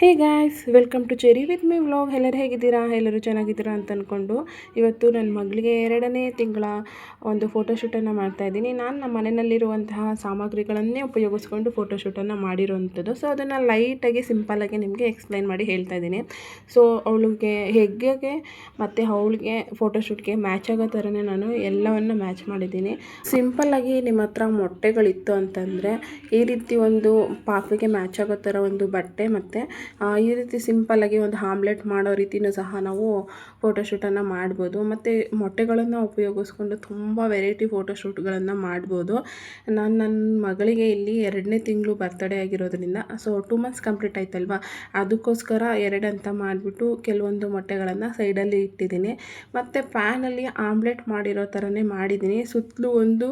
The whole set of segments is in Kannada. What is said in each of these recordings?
Hey guys, welcome to cherry with me vlog. ಎಲ್ಲರೂ ಹೇಗಿದ್ದೀರಾ? ಎಲ್ಲರೂ ಚೆನ್ನಾಗಿದ್ದೀರಾ ಅಂತ ಅಂದ್ಕೊಂಡು ಇವತ್ತು ನನ್ನ ಮಗಳಿಗೆ 2ನೇ ತಿಂಗಳ ಒಂದು ಫೋಟೋಶೂಟನ್ನು ಮಾಡ್ತಾಯಿದ್ದೀನಿ. ನಾನು ನಮ್ಮ ಮನೆಯಲ್ಲಿರುವಂತಹ ಸಾಮಗ್ರಿಗಳನ್ನೇ ಉಪಯೋಗಿಸ್ಕೊಂಡು ಫೋಟೋಶೂಟನ್ನು ಮಾಡಿರೋವಂಥದ್ದು. ಸೊ ಅದನ್ನು ಲೈಟಾಗಿ ಸಿಂಪಲ್ಲಾಗಿ ನಿಮಗೆ ಎಕ್ಸ್ಪ್ಲೈನ್ ಮಾಡಿ ಹೇಳ್ತಾ ಇದ್ದೀನಿ. ಸೊ ಅವಳಿಗೆ ಹೆಗ್ಗೆಗೆ ಮತ್ತು ಅವಳಿಗೆ ಫೋಟೋಶೂಟ್ಗೆ ಮ್ಯಾಚ್ ಆಗೋ ಥರನೇ ನಾನು ಎಲ್ಲವನ್ನು ಮ್ಯಾಚ್ ಮಾಡಿದ್ದೀನಿ. ಸಿಂಪಲ್ಲಾಗಿ ನಿಮ್ಮ ಹತ್ರ ಮೊಟ್ಟೆಗಳಿತ್ತು ಅಂತಂದರೆ ಈ ರೀತಿ ಒಂದು ಪಾಪಿಗೆ ಮ್ಯಾಚ್ ಆಗೋ ಥರ ಒಂದು ಬಟ್ಟೆ ಮತ್ತು ಈ ರೀತಿ ಸಿಂಪಲ್ಲಾಗಿ ಒಂದು ಆಮ್ಲೆಟ್ ಮಾಡೋ ರೀತಿಯೂ ಸಹ ನಾವು ಫೋಟೋಶೂಟನ್ನು ಮಾಡ್ಬೋದು. ಮತ್ತು ಮೊಟ್ಟೆಗಳನ್ನು ಉಪಯೋಗಿಸ್ಕೊಂಡು ತುಂಬ ವೆರೈಟಿ ಫೋಟೋಶೂಟ್ಗಳನ್ನು ಮಾಡ್ಬೋದು. ನಾನು ನನ್ನ ಮಗಳಿಗೆ ಇಲ್ಲಿ 2ನೇ ತಿಂಗಳು ಬರ್ತಡೇ ಆಗಿರೋದ್ರಿಂದ ಸೊ 2 ಮಂತ್ಸ್ ಕಂಪ್ಲೀಟ್ ಆಯ್ತಲ್ವ, ಅದಕ್ಕೋಸ್ಕರ 2 ಅಂತ ಮಾಡಿಬಿಟ್ಟು ಕೆಲವೊಂದು ಮೊಟ್ಟೆಗಳನ್ನು ಸೈಡಲ್ಲಿ ಇಟ್ಟಿದ್ದೀನಿ. ಮತ್ತು ಪ್ಯಾನಲ್ಲಿ ಆಮ್ಲೆಟ್ ಮಾಡಿರೋ ಥರನೇ ಮಾಡಿದ್ದೀನಿ. ಸುತ್ತಲೂ ಒಂದು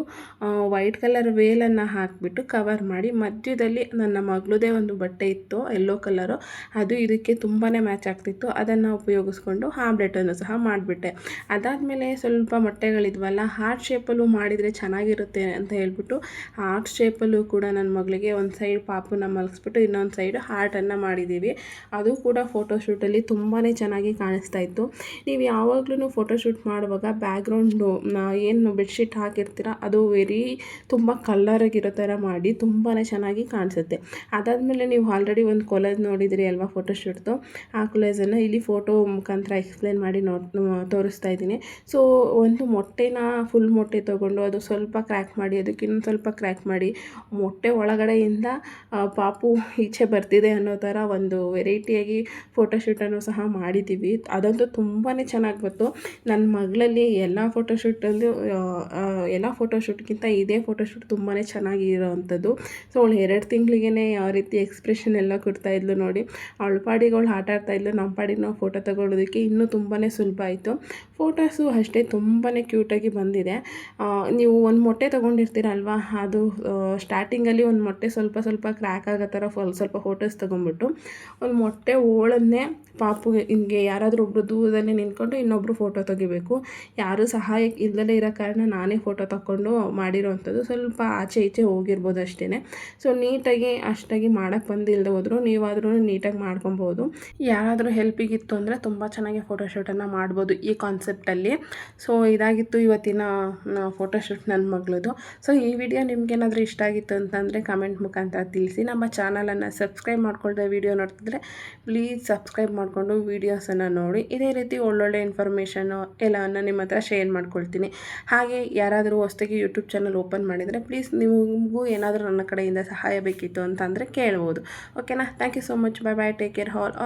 ವೈಟ್ ಕಲರ್ ವೇಲನ್ನು ಹಾಕಿಬಿಟ್ಟು ಕವರ್ ಮಾಡಿ ಮಧ್ಯದಲ್ಲಿ ನನ್ನ ಮಗಳದೇ ಒಂದು ಬಟ್ಟೆ ಇತ್ತು ಯೆಲ್ಲೋ ಕಲರು, ಅದು ಇದಕ್ಕೆ ತುಂಬಾ ಮ್ಯಾಚ್ ಆಗ್ತಿತ್ತು. ಅದನ್ನು ಉಪಯೋಗಿಸ್ಕೊಂಡು ಆಮ್ಲೆಟನ್ನು ಸಹ ಮಾಡಿಬಿಟ್ಟೆ. ಅದಾದಮೇಲೆ ಸ್ವಲ್ಪ ಮೊಟ್ಟೆಗಳಿದ್ವಲ್ಲ, ಹಾರ್ಟ್ ಶೇಪಲ್ಲೂ ಮಾಡಿದರೆ ಚೆನ್ನಾಗಿರುತ್ತೆ ಅಂತ ಹೇಳ್ಬಿಟ್ಟು ಹಾರ್ಟ್ ಶೇಪಲ್ಲೂ ಕೂಡ ನನ್ನ ಮಗಳಿಗೆ ಒಂದು ಸೈಡ್ ಪಾಪುನ ಮಲಗಿಸ್ಬಿಟ್ಟು ಇನ್ನೊಂದು ಸೈಡ್ ಹಾರ್ಟನ್ನು ಮಾಡಿದ್ದೀವಿ. ಅದು ಕೂಡ ಫೋಟೋಶೂಟಲ್ಲಿ ತುಂಬಾ ಚೆನ್ನಾಗಿ ಕಾಣಿಸ್ತಾ ಇತ್ತು. ನೀವು ಯಾವಾಗಲೂ ಫೋಟೋಶೂಟ್ ಮಾಡುವಾಗ ಬ್ಯಾಕ್ಗ್ರೌಂಡು ಏನು ಬೆಡ್ಶೀಟ್ ಹಾಕಿರ್ತೀರ ಅದು ತುಂಬ ಕಲರಾಗಿರೋ ಥರ ಮಾಡಿ ತುಂಬಾ ಚೆನ್ನಾಗಿ ಕಾಣಿಸುತ್ತೆ. ಅದಾದಮೇಲೆ ನೀವು ಆಲ್ರೆಡಿ ಒಂದು ಕೊಲಾಜ್ ನೋಡಿದಿರಿ ಅಲ್ವಾ ಫೋಟೋಶೂಟ್ದು, ಆ ಕೊಲಾಜನ್ನು ಇಲ್ಲಿ ಫೋಟೋ ಮುಖಾಂತರ ಎಕ್ಸ್ಪ್ಲೇನ್ ಮಾಡಿ ತೋರಿಸ್ತಾ ಇದ್ದೀನಿ. ಸೊ ಒಂದು ಮೊಟ್ಟೆನ ಫುಲ್ ಮೊಟ್ಟೆ ತೊಗೊಂಡು ಅದು ಸ್ವಲ್ಪ ಕ್ರ್ಯಾಕ್ ಮಾಡಿ ಅದಕ್ಕೆ ಇನ್ನೊಂದು ಸ್ವಲ್ಪ ಕ್ರ್ಯಾಕ್ ಮಾಡಿ ಮೊಟ್ಟೆ ಒಳಗಡೆಯಿಂದ ಪಾಪು ಈಚೆ ಬರ್ತಿದೆ ಅನ್ನೋ ಥರ ಒಂದು ವೆರೈಟಿಯಾಗಿ ಫೋಟೋಶೂಟನ್ನು ಸಹ ಮಾಡಿದ್ದೀವಿ. ಅದಂತೂ ತುಂಬಾ ಚೆನ್ನಾಗಿ ಬಂತು. ನನ್ನ ಮಗಳಲ್ಲಿ ಎಲ್ಲ ಫೋಟೋಶೂಟ್ಗಿಂತ ಇದೇ ಫೋಟೋಶೂಟ್ ತುಂಬಾ ಚೆನ್ನಾಗಿರೋವಂಥದ್ದು. ಸೊ ಅವಳು 2 ತಿಂಗಳಿಗೇ ಯಾವ ರೀತಿ ಎಕ್ಸ್ಪ್ರೆಷನ್ ಎಲ್ಲ ಕೊಡ್ತಾಯಿದ್ಲು ನೋಡಿ. ಅವಳ ಪಾಡಿಗೆ ಅವಳು ಆಟ ಆಡ್ತಾಯಿದ್ಲು, ನಮ್ಮ ಪಾಡಿಗೆ ನಾವು ಫೋಟೋ ತಗೊಳ್ಳೋದಕ್ಕೆ ಇನ್ನೂ ತುಂಬಾ ಸುಲಭ ಆಯಿತು. ಫೋಟೋಸು ಅಷ್ಟೇ ತುಂಬಾ ಕ್ಯೂಟಾಗಿ ಬಂದಿದೆ. ನೀವು ಒಂದು ಮೊಟ್ಟೆ ತೊಗೊಂಡಿರ್ತೀರಲ್ವ, ಅದು ಸ್ಟಾರ್ಟಿಂಗಲ್ಲಿ ಒಂದು ಮೊಟ್ಟೆ ಸ್ವಲ್ಪ ಕ್ರ್ಯಾಕ್ ಆಗೋ ಥರ ಸ್ವಲ್ಪ ಫೋಟೋಸ್ ತೊಗೊಂಬಿಟ್ಟು ಒಂದು ಮೊಟ್ಟೆ ಓಳನ್ನೇ ಪಾಪುಗೆ ಹಿಂಗೆ ಯಾರಾದರೂ ಒಬ್ಬರು ದೂರದಲ್ಲೇ ನಿಂತ್ಕೊಂಡು ಇನ್ನೊಬ್ಬರು ಫೋಟೋ ತೆಗಿಬೇಕು. ಯಾರೂ ಸಹಾಯಕ್ಕೆ ಇಲ್ಲದೇ ಇರೋ ಕಾರಣ ನಾನೇ ಫೋಟೋ ತಗೊಂಡು ಮಾಡಿರೋವಂಥದ್ದು. ಸ್ವಲ್ಪ ಆಚೆ ಈಚೆ ಹೋಗಿರ್ಬೋದು ಅಷ್ಟೇ. ಸೊ ನೀಟಾಗಿ ಅಷ್ಟಾಗಿ ಮಾಡೋಕ್ಕೆ ಬಂದಿಲ್ಲದೆ ಹೋದರೂ ನೀವಾದ್ರೂ ನೀಟಾಗಿ ಮಾಡ್ಕೊಬೋದು. ಯಾರಾದರೂ ಹೆಲ್ಪಿಗಿತ್ತು ಅಂದರೆ ತುಂಬ ಚೆನ್ನಾಗಿ ಫೋಟೋಶೂಟನ್ನು ಮಾಡ್ಬೋದು ಈ ಕಾನ್ಸೆಪ್ಟಲ್ಲಿ. ಸೊ ಇದಾಗಿತ್ತು ಇವತ್ತಿನ ಫೋಟೋಶೂಟ್ ನನ್ನ ಮಗಳದು. ಸೊ ಈ ವಿಡಿಯೋ ನಿಮಗೇನಾದರೂ ಇಷ್ಟ ಆಗಿತ್ತು ಅಂತಂದರೆ ಕಮೆಂಟ್ ಮುಖಾಂತರ ತಿಳಿಸಿ. ನಮ್ಮ ಚಾನಲನ್ನು ಸಬ್ಸ್ಕ್ರೈಬ್ ಮಾಡ್ಕೊಳ್ದೆ ವಿಡಿಯೋ ನೋಡ್ತಿದ್ರೆ ಪ್ಲೀಸ್ ಸಬ್ಸ್ಕ್ರೈಬ್ ಮಾಡಿಕೊಂಡು ವೀಡಿಯೋಸನ್ನು ನೋಡಿ. ಇದೇ ರೀತಿ ಒಳ್ಳೊಳ್ಳೆ ಇನ್ಫಾರ್ಮೇಷನ್ನು ಎಲ್ಲವನ್ನು ನಿಮ್ಮ ಹತ್ರ ಶೇರ್ ಮಾಡ್ಕೊಳ್ತೀನಿ. ಹಾಗೆ ಯಾರಾದರೂ ಹೊಸದಾಗಿ ಯೂಟ್ಯೂಬ್ ಚಾನಲ್ ಓಪನ್ ಮಾಡಿದರೆ ಪ್ಲೀಸ್ ನಿಮಗೂ ಏನಾದರೂ ನನ್ನ ಕಡೆಯಿಂದ ಸಹಾಯ ಬೇಕಿತ್ತು ಅಂತಂದರೆ ಕೇಳ್ಬೋದು. ಓಕೆನಾ? Thank you so much. Bye bye. Take care all.